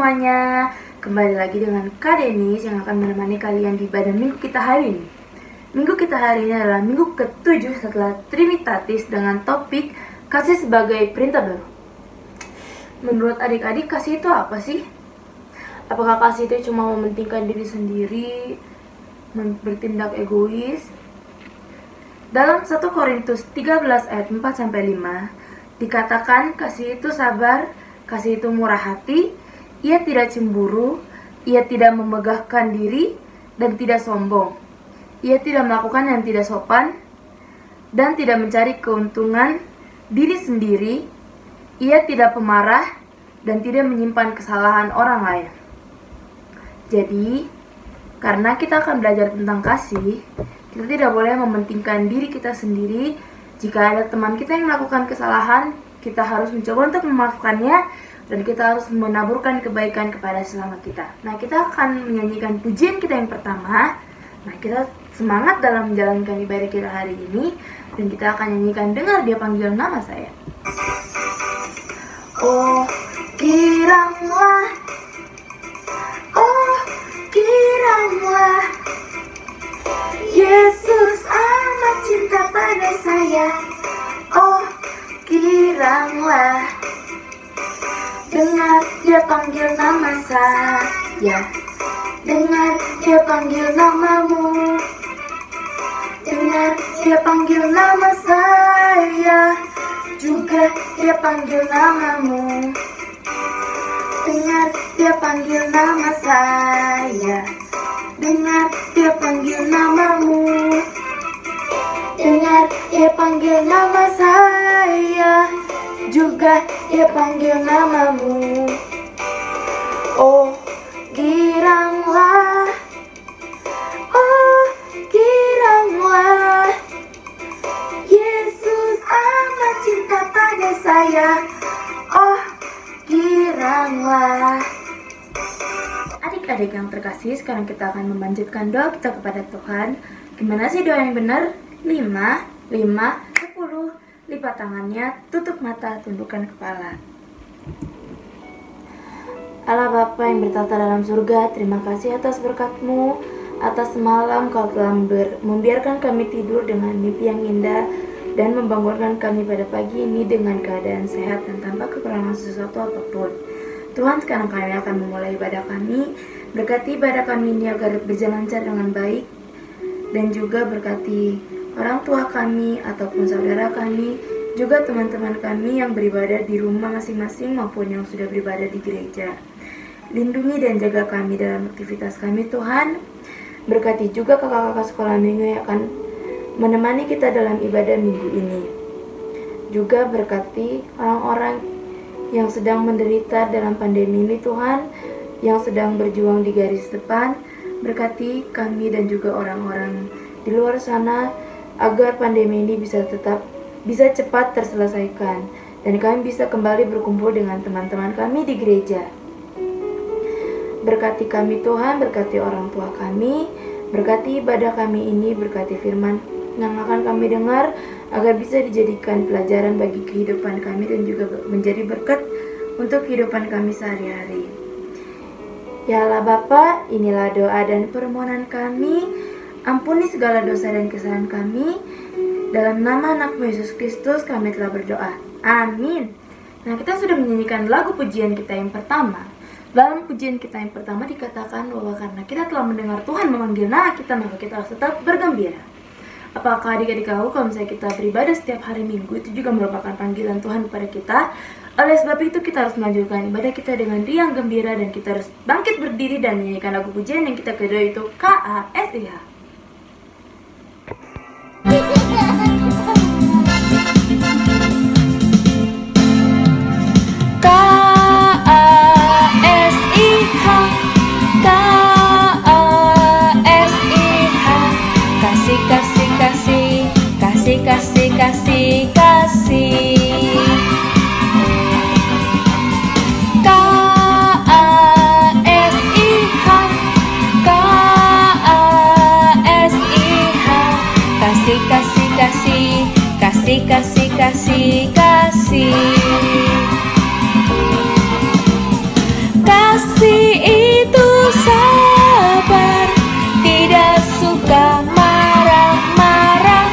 semuanya, kembali lagi dengan Kak Denis yang akan menemani kalian di ibadah minggu kita hari ini. Minggu kita hari ini adalah minggu ke-7 setelah Trinitatis dengan topik kasih sebagai perintah baru. Menurut adik-adik, kasih itu apa sih? Apakah kasih itu cuma mementingkan diri sendiri, bertindak egois? Dalam 1 Korintus 13 ayat 4-5 dikatakan kasih itu sabar, kasih itu murah hati, ia tidak cemburu, ia tidak memegahkan diri, dan tidak sombong. Ia tidak melakukan yang tidak sopan, dan tidak mencari keuntungan diri sendiri. Ia tidak pemarah, dan tidak menyimpan kesalahan orang lain. Jadi, karena kita akan belajar tentang kasih, kita tidak boleh mementingkan diri kita sendiri. Jika ada teman kita yang melakukan kesalahan, kita harus mencoba untuk memaafkannya, dan kita harus menaburkan kebaikan kepada sesama kita. Nah, kita akan menyanyikan pujian kita yang pertama. Nah, kita semangat dalam menjalankan ibadah kita hari ini, dan kita akan nyanyikan Dengar Dia Panggil Nama Saya. Oh, kiranglah, oh, kiranglah, Yesus amat cinta pada saya. Oh, kiranglah, dengar Dia panggil nama saya. Dengar Dia panggil namamu. Dengar Dia panggil nama saya. Juga Dia panggil namamu. Dengar Dia panggil nama saya. Dengar Dia panggil namamu. Dengar Dia panggil nama saya. Juga Dia panggil namamu. Oh, giranglah, oh, giranglah, Yesus amat cinta pada saya. Oh, giranglah. Adik-adik yang terkasih, sekarang kita akan memanjatkan doa kita kepada Tuhan. Gimana sih doa yang benar? 5, 10. Lipat tangannya, tutup mata, tundukkan kepala. Allah Bapa yang bertata dalam surga, terima kasih atas berkat-Mu, atas semalam Kau telah membiarkan kami tidur dengan mimpi yang indah, dan membangunkan kami pada pagi ini dengan keadaan sehat dan tanpa kekurangan sesuatu apapun. Tuhan, sekarang kami akan memulai ibadah kami. Berkati ibadah kami ini agar berjalan lancar dengan baik, dan juga berkati orang tua kami ataupun saudara kami, juga teman-teman kami yang beribadah di rumah masing-masing maupun yang sudah beribadah di gereja. Lindungi dan jaga kami dalam aktivitas kami, Tuhan. Berkati juga kakak-kakak sekolah minggu yang akan menemani kita dalam ibadah minggu ini. Juga berkati orang-orang yang sedang menderita dalam pandemi ini, Tuhan, yang sedang berjuang di garis depan. Berkati kami dan juga orang-orang di luar sana, agar pandemi ini bisa cepat terselesaikan, dan kami bisa kembali berkumpul dengan teman-teman kami di gereja. Berkati kami, Tuhan, berkati orang tua kami, berkati ibadah kami ini, berkati firman yang akan kami dengar, agar bisa dijadikan pelajaran bagi kehidupan kami dan juga menjadi berkat untuk kehidupan kami sehari-hari. Ya Allah Bapa, inilah doa dan permohonan kami. Ampuni segala dosa dan kesalahan kami. Dalam nama anak-Mu Yesus Kristus kami telah berdoa. Amin. Nah, kita sudah menyanyikan lagu pujian kita yang pertama. Dalam pujian kita yang pertama dikatakan bahwa karena kita telah mendengar Tuhan memanggil nama kita, maka kita harus tetap bergembira. Apakah adik-adik tahu kalau misalnya kita beribadah setiap hari Minggu, itu juga merupakan panggilan Tuhan kepada kita? Oleh sebab itu kita harus melanjutkan ibadah kita dengan riang gembira, dan kita harus bangkit berdiri dan menyanyikan lagu pujian yang kita kedua, itu KASIH. Kasih, kasih. K-A-S-I-H, K-A-S-I-H. Kasih, kasih, kasih. Kasih, kasih, kasih, kasih. Kasih. suka marah-marah.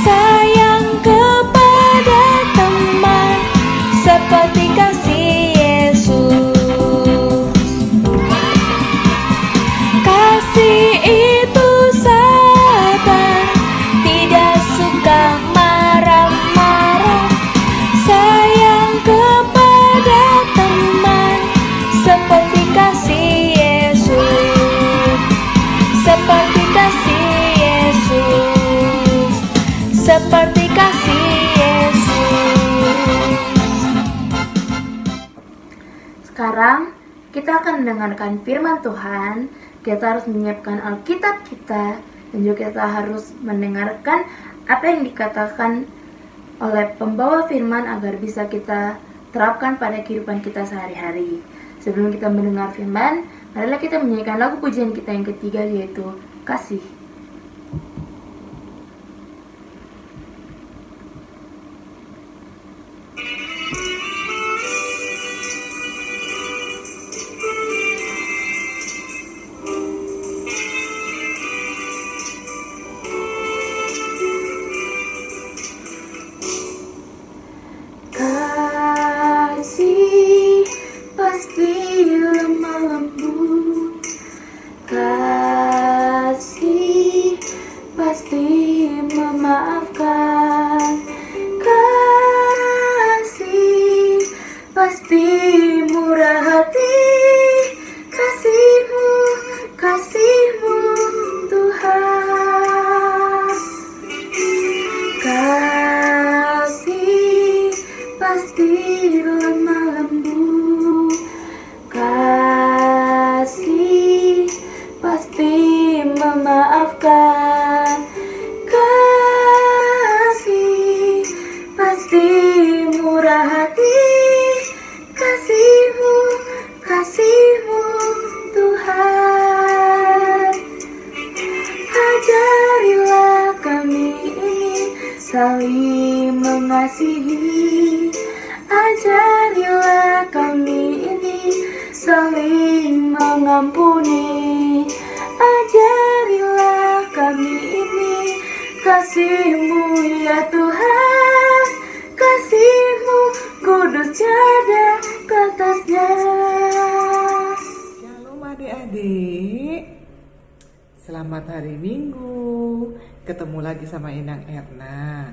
Sayang kepada teman seperti kasih Yesus. Kasih itu sabar, tidak suka marah-marah. Sayang kepada teman seperti kasih Yesus. Seperti kasih Yesus. Seperti kasih Yesus. Sekarang kita akan mendengarkan firman Tuhan. Kita harus menyiapkan Alkitab kita, dan juga kita harus mendengarkan apa yang dikatakan oleh pembawa firman agar bisa kita terapkan pada kehidupan kita sehari-hari. Sebelum kita mendengar firman, marilah kita menyanyikan lagu pujian kita yang ketiga, yaitu Kasih. Kasih pasti lemah lembut, kasih pasti memaafkan, kasih pasti murah hati, kasihmu, kasihmu Tuhan. Kasih pasti lemah lembut, kasih pasti memaafkan, kasih pasti murah hati, kasihmu, kasihmu Tuhan. Ajarilah kami ini saling mengasihi, ajarilah kami ini saling mengampuni, ajarilah kami ini kasih-Mu ya Tuhan, kasih-Mu kudus tiada batasnya. Shalom adik-adik, selamat hari Minggu. Ketemu lagi sama Inang Erna.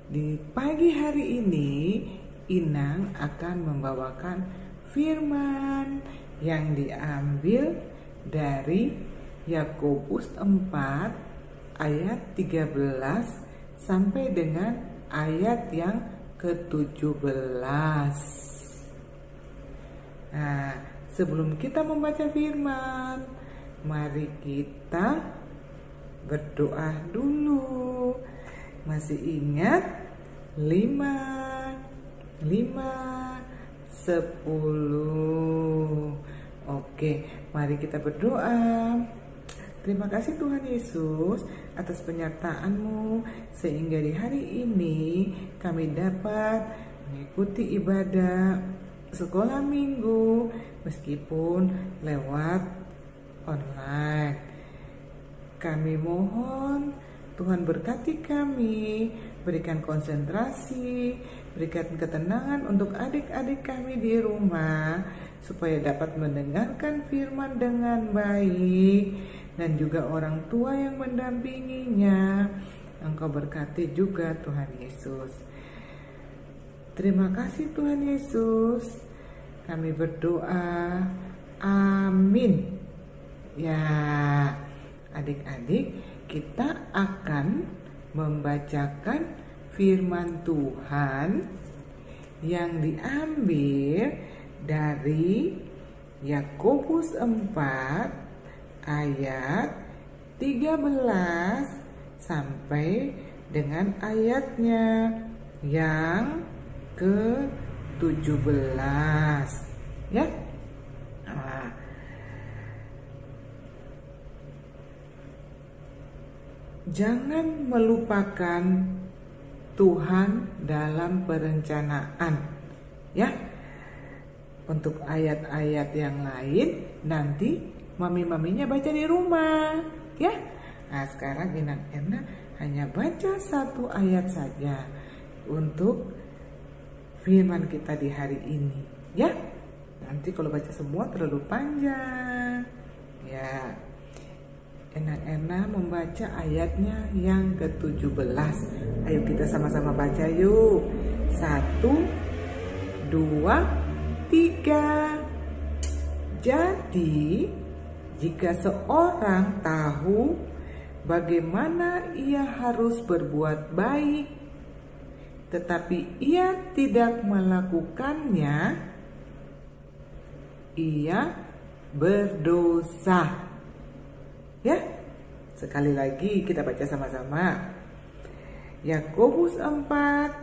Di pagi hari ini Inang akan membawakan firman yang diambil dari Yakobus 4 ayat 13 sampai dengan ayat yang ke-17. Nah, sebelum kita membaca firman, mari kita berdoa dulu. Masih ingat 5, 10. Oke, mari kita berdoa. Terima kasih Tuhan Yesus atas penyertaan-Mu sehingga di hari ini kami dapat mengikuti ibadah sekolah minggu meskipun lewat online. Kami mohon Tuhan berkati kami, berikan konsentrasi, berikan ketenangan untuk adik-adik kami di rumah supaya dapat mendengarkan firman dengan baik, dan juga orang tua yang mendampinginya. Engkau berkati juga Tuhan Yesus. Terima kasih Tuhan Yesus. Kami berdoa. Amin. Ya, adik-adik, kita akan membacakan firman Tuhan yang diambil dari Yakobus 4 ayat 13 sampai dengan ayatnya yang ke-17 ya. Nah, jangan melupakan Tuhan dalam perencanaan ya. Untuk ayat-ayat yang lain nanti mami-maminya baca di rumah ya. Nah, sekarang Inang Erna hanya baca satu ayat saja untuk firman kita di hari ini, ya. Nanti kalau baca semua terlalu panjang. Ya. Inang Erna membaca ayatnya yang ke-17. Ayo kita sama-sama baca yuk. 1, 2, 3. Jadi, jika seorang tahu bagaimana ia harus berbuat baik, tetapi ia tidak melakukannya, ia berdosa. Ya, sekali lagi kita baca sama-sama. Yakobus 4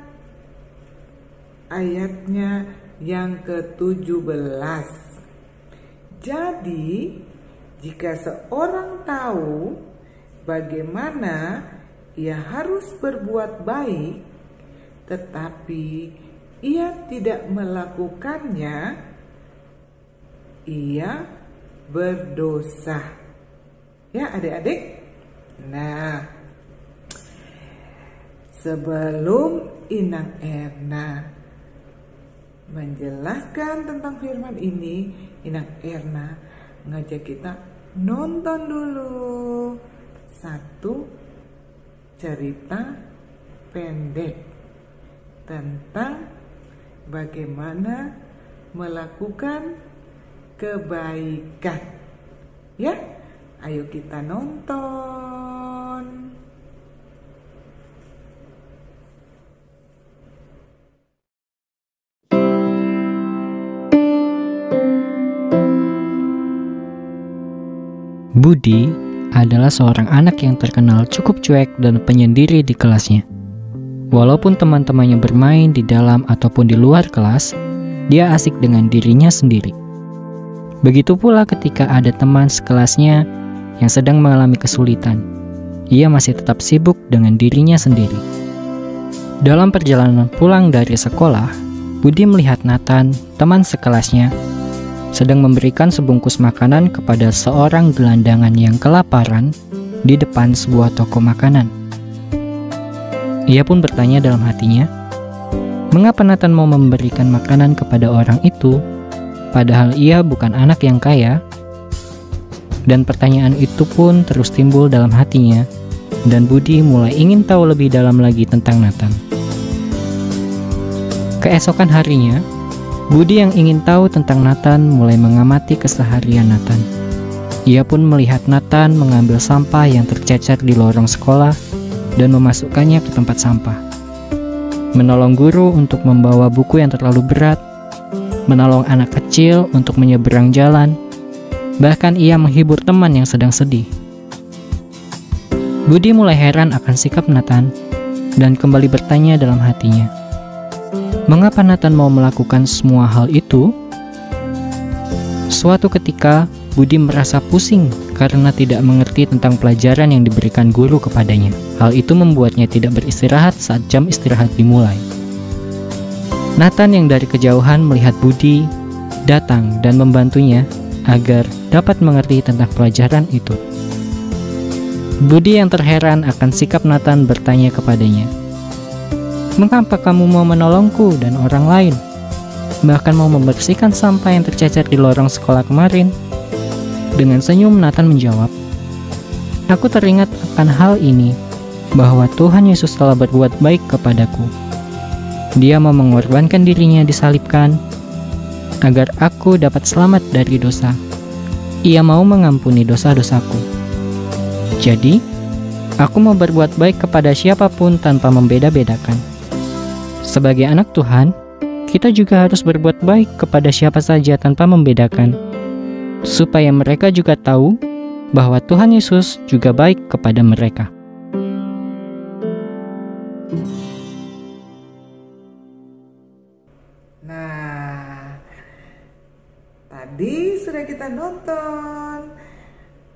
ayatnya yang ke-17. Jadi, jika seorang tahu bagaimana ia harus berbuat baik, tetapi ia tidak melakukannya, ia berdosa. Ya, adik-adik. Nah, sebelum Inang Erna menjelaskan tentang firman ini, Inang Erna ngajak kita nonton dulu satu cerita pendek tentang bagaimana melakukan kebaikan. Ya, ayo kita nonton. Budi adalah seorang anak yang terkenal cukup cuek dan penyendiri di kelasnya. Walaupun teman-temannya bermain di dalam ataupun di luar kelas, dia asik dengan dirinya sendiri. Begitu pula ketika ada teman sekelasnya yang sedang mengalami kesulitan, ia masih tetap sibuk dengan dirinya sendiri. Dalam perjalanan pulang dari sekolah, Budi melihat Nathan, teman sekelasnya, sedang memberikan sebungkus makanan kepada seorang gelandangan yang kelaparan di depan sebuah toko makanan. Ia pun bertanya dalam hatinya, mengapa Nathan mau memberikan makanan kepada orang itu, padahal ia bukan anak yang kaya? Dan pertanyaan itu pun terus timbul dalam hatinya, dan Budi mulai ingin tahu lebih dalam lagi tentang Nathan. Keesokan harinya, Budi yang ingin tahu tentang Nathan mulai mengamati keseharian Nathan. Ia pun melihat Nathan mengambil sampah yang tercecer di lorong sekolah dan memasukkannya ke tempat sampah. Menolong guru untuk membawa buku yang terlalu berat, menolong anak kecil untuk menyeberang jalan, bahkan ia menghibur teman yang sedang sedih. Budi mulai heran akan sikap Nathan dan kembali bertanya dalam hatinya, mengapa Nathan mau melakukan semua hal itu? Suatu ketika, Budi merasa pusing karena tidak mengerti tentang pelajaran yang diberikan guru kepadanya. Hal itu membuatnya tidak beristirahat saat jam istirahat dimulai. Nathan yang dari kejauhan melihat Budi datang dan membantunya agar dapat mengerti tentang pelajaran itu. Budi yang terheran akan sikap Nathan bertanya kepadanya, mengapa kamu mau menolongku dan orang lain? Bahkan mau membersihkan sampah yang tercecer di lorong sekolah kemarin? Dengan senyum Nathan menjawab, aku teringat akan hal ini, bahwa Tuhan Yesus telah berbuat baik kepadaku. Dia mau mengorbankan dirinya disalibkan, agar aku dapat selamat dari dosa. Ia mau mengampuni dosa-dosaku. Jadi, aku mau berbuat baik kepada siapapun tanpa membeda-bedakan. Sebagai anak Tuhan, kita juga harus berbuat baik kepada siapa saja tanpa membedakan, supaya mereka juga tahu bahwa Tuhan Yesus juga baik kepada mereka. Nah, tadi sudah kita nonton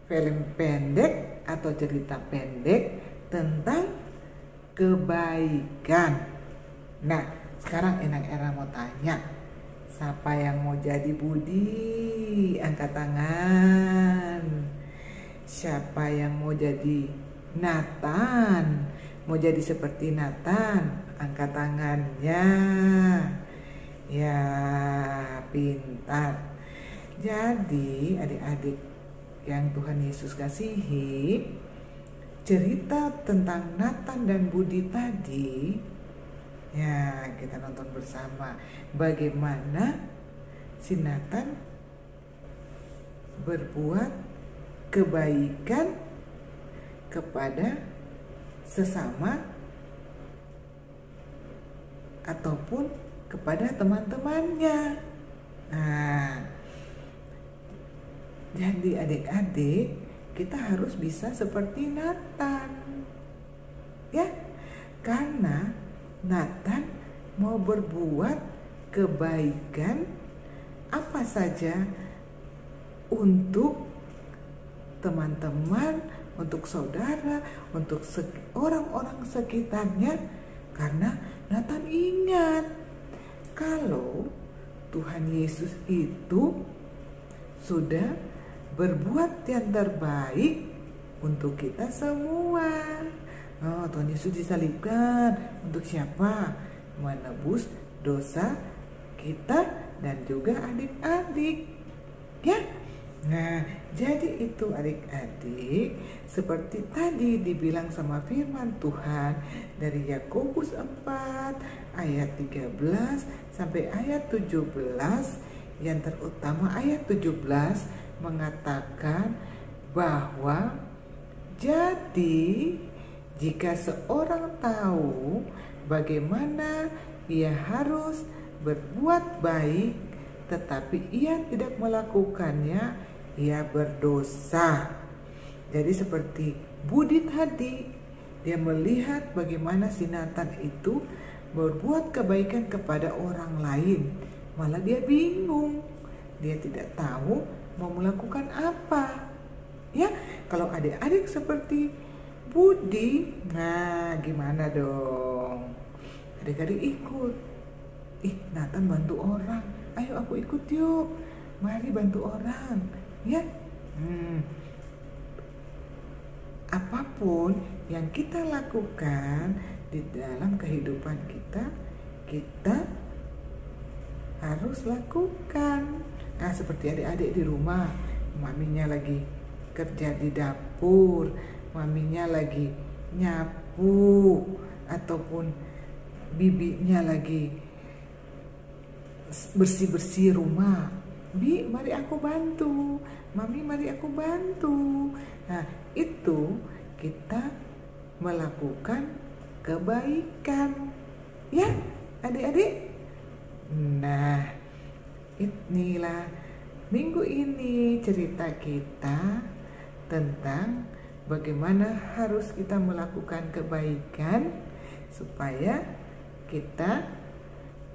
film pendek atau cerita pendek tentang kebaikan. Nah, sekarang Inang Erna mau tanya, siapa yang mau jadi Budi? Angkat tangan. Siapa yang mau jadi Nathan? Mau jadi seperti Nathan? Angkat tangannya. Ya, pintar. Jadi adik-adik yang Tuhan Yesus kasihi, cerita tentang Nathan dan Budi tadi, ya kita nonton bersama bagaimana si Nathan berbuat kebaikan kepada sesama ataupun kepada teman-temannya. Nah, jadi adik-adik, kita harus bisa seperti Nathan, ya, karena Nathan mau berbuat kebaikan apa saja untuk teman-teman, untuk saudara, untuk orang-orang sekitarnya, karena Nathan ingat kalau Tuhan Yesus itu sudah berbuat yang terbaik untuk kita semua. Oh, Tuhan Yesus disalibkan untuk siapa? Menebus dosa kita dan juga adik-adik, ya. Nah, jadi itu adik-adik, seperti tadi dibilang sama firman Tuhan dari Yakobus 4 ayat 13 sampai ayat 17, yang terutama ayat 17 mengatakan bahwa jadi jika seorang tahu bagaimana ia harus berbuat baik tetapi ia tidak melakukannya, ia berdosa. Jadi seperti Budi tadi, dia melihat bagaimana si Nathan itu berbuat kebaikan kepada orang lain, malah dia bingung, dia tidak tahu mau melakukan apa. Ya, kalau adik-adik seperti Budi, nah gimana dong? Adik-adik ikut. Nathan bantu orang, ayo aku ikut yuk, mari bantu orang, ya. Apapun yang kita lakukan di dalam kehidupan kita, kita harus lakukan. Nah, seperti adik-adik di rumah, maminya lagi kerja di dapur, maminya lagi nyapu, ataupun bibinya lagi bersih-bersih rumah. Bi, mari aku bantu. Mami, mari aku bantu. Nah, itu kita melakukan kebaikan, ya adik-adik. Nah, inilah minggu ini cerita kita tentang bagaimana harus kita melakukan kebaikan supaya kita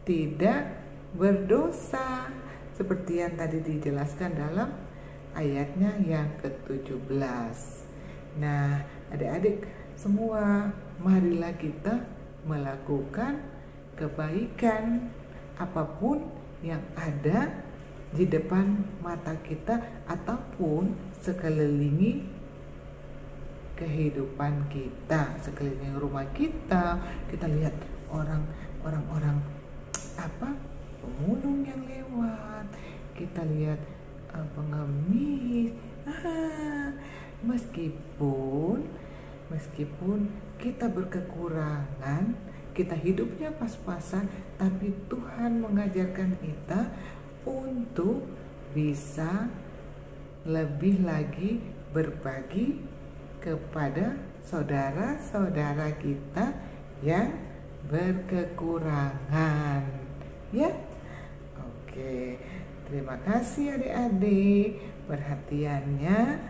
tidak berdosa, seperti yang tadi dijelaskan dalam ayatnya yang ke-17. Nah, adik-adik semua, marilah kita melakukan kebaikan apapun yang ada di depan mata kita ataupun sekelilingi kehidupan kita, sekeliling rumah kita. Kita lihat orang-orang pemulung yang lewat, kita lihat pengemis. Meskipun kita berkekurangan, kita hidupnya pas-pasan, tapi Tuhan mengajarkan kita untuk bisa lebih lagi berbagi kepada saudara-saudara kita yang berkekurangan, ya. Oke, terima kasih adik-adik perhatiannya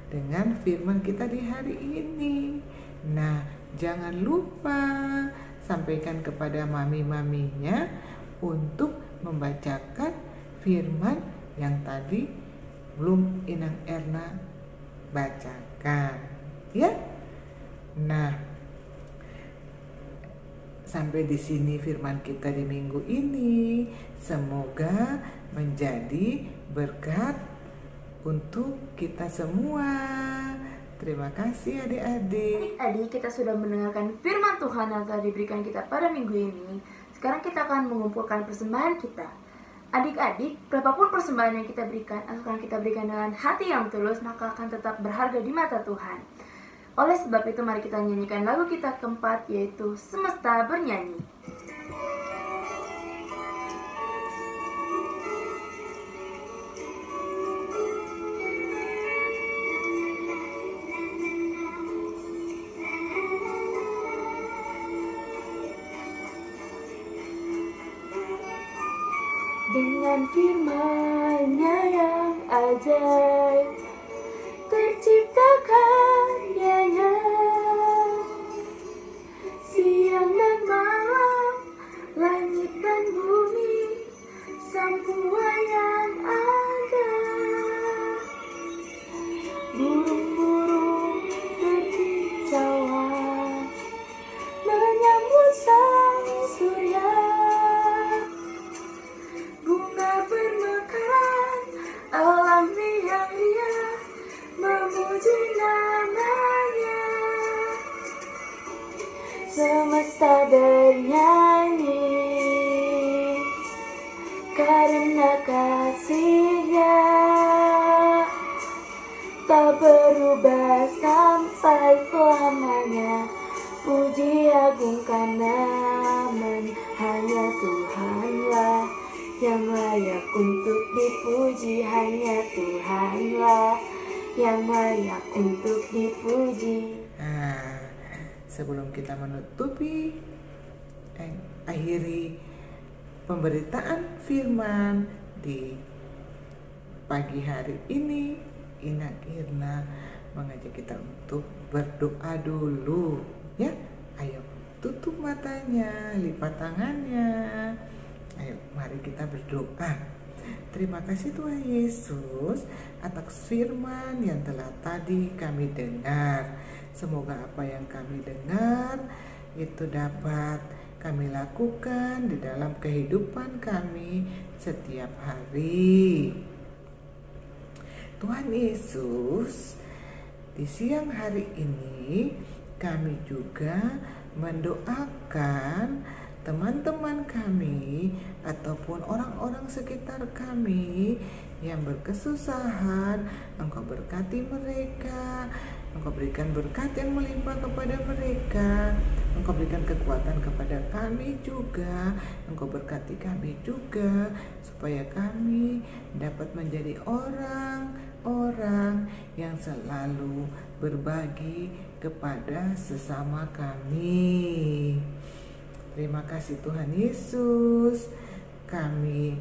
dengan firman kita di hari ini. Nah, jangan lupa sampaikan kepada mami-maminya untuk membacakan firman yang tadi belum Inang Erna bacakan, ya. Nah, sampai di sini firman kita di minggu ini. Semoga menjadi berkat untuk kita semua. Terima kasih adik-adik. Adik-adik, kita sudah mendengarkan firman Tuhan yang telah diberikan kita pada minggu ini. Sekarang kita akan mengumpulkan persembahan kita. Adik-adik, berapapun persembahan yang kita berikan, asalkan kita berikan dengan hati yang tulus, maka akan tetap berharga di mata Tuhan. Oleh sebab itu, mari kita nyanyikan lagu kita keempat, yaitu Semesta Bernyanyi. Dengan firman-Nya yang ajaib, tercipta karyanya, siang dan malam, langit dan bumi, semua yang ada. Burung-burung berkicauan, menyambut sang surya. Bunga bermekaran, alam riang-riang, memuji namanya. Semesta bernyanyi karena kasih-Nya tak berubah sampai selamanya. Puji agungkan namanya, hanya Tuhanlah yang layak untuk dipuji, hanya Tuhanlah yang layak untuk dipuji. Nah, sebelum kita menutupi, akhiri pemberitaan firman di pagi hari ini, Ina Irna mengajak kita untuk berdoa dulu, ya. Ayo, tutup matanya, lipat tangannya. Ayo, mari kita berdoa. Terima kasih Tuhan Yesus atas firman yang telah tadi kami dengar. Semoga apa yang kami dengar itu dapat kami lakukan di dalam kehidupan kami setiap hari. Tuhan Yesus, di siang hari ini kami juga mendoakan teman-teman kami ataupun orang-orang sekitar kami yang berkesusahan. Engkau berkati mereka, Engkau berikan berkat yang melimpah kepada mereka, Engkau berikan kekuatan kepada kami juga, Engkau berkati kami juga, supaya kami dapat menjadi orang-orang yang selalu berbagi kepada sesama kami. Terima kasih Tuhan Yesus. Kami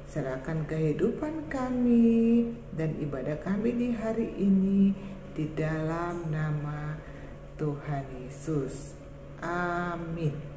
serahkan kehidupan kami dan ibadah kami di hari ini di dalam nama Tuhan Yesus. Amin.